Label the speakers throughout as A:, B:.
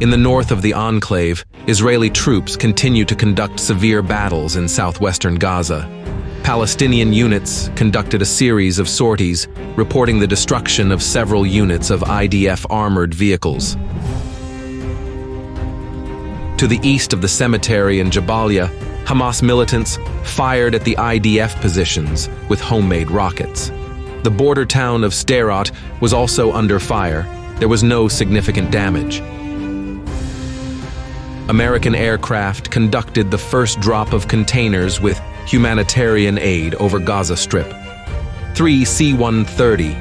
A: In the north of the enclave, Israeli troops continue to conduct severe battles in southwestern Gaza. Palestinian units conducted a series of sorties, reporting the destruction of several units of IDF armored vehicles. To the east of the cemetery in Jabalia, Hamas militants fired at the IDF positions with homemade rockets. The border town of Sderot was also under fire. There was no significant damage. American aircraft conducted the first drop of containers with humanitarian aid over Gaza Strip. 3 C-130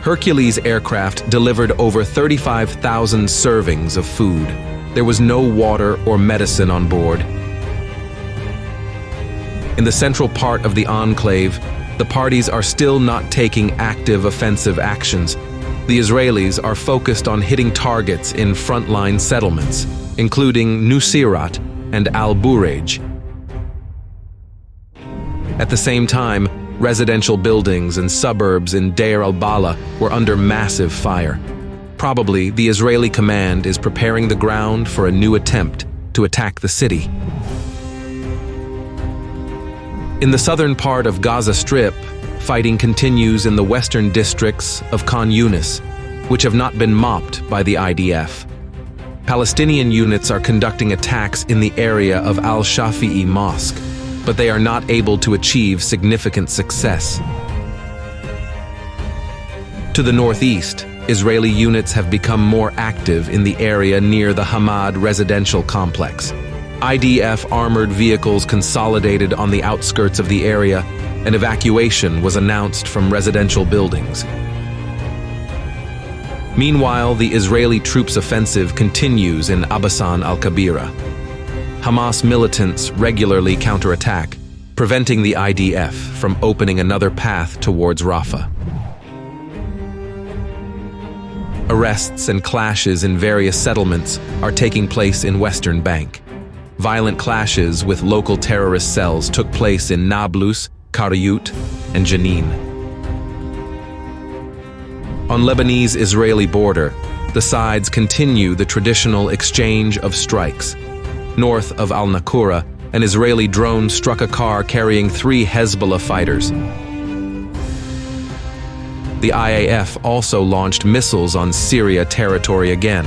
A: Hercules aircraft delivered over 35,000 servings of food. There was no water or medicine on board. In the central part of the enclave, the parties are still not taking active offensive actions. The Israelis are focused on hitting targets in frontline settlements, including Nuseirat and Al-Bureij. At the same time, residential buildings and suburbs in Deir al-Balah were under massive fire. Probably, the Israeli command is preparing the ground for a new attempt to attack the city. In the southern part of Gaza Strip, fighting continues in the western districts of Khan Yunis, which have not been mopped by the IDF. Palestinian units are conducting attacks in the area of Al-Shafi'i Mosque, but they are not able to achieve significant success. To the northeast, Israeli units have become more active in the area near the Hamad residential complex. IDF armored vehicles consolidated on the outskirts of the area, and evacuation was announced from residential buildings. Meanwhile, the Israeli troops' offensive continues in Abbasan al-Kabira. Hamas militants regularly counterattack, preventing the IDF from opening another path towards Rafah. Arrests and clashes in various settlements are taking place in Western Bank. Violent clashes with local terrorist cells took place in Nablus, Karayut, and Jenin. On Lebanese-Israeli border, the sides continue the traditional exchange of strikes. North of Al-Nakura, an Israeli drone struck a car carrying 3 Hezbollah fighters. The IAF also launched missiles on Syria territory again.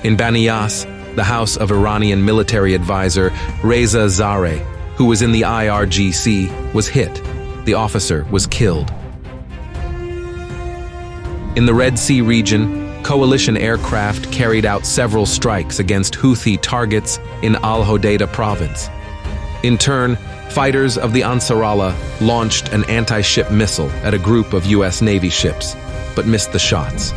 A: In Bani Yas, the house of Iranian military advisor Reza Zareh, who was in the IRGC, was hit. The officer was killed. In the Red Sea region, coalition aircraft carried out several strikes against Houthi targets in Al-Hodeidah province. In turn, fighters of the Ansarallah launched an anti-ship missile at a group of U.S. Navy ships, but missed the shots.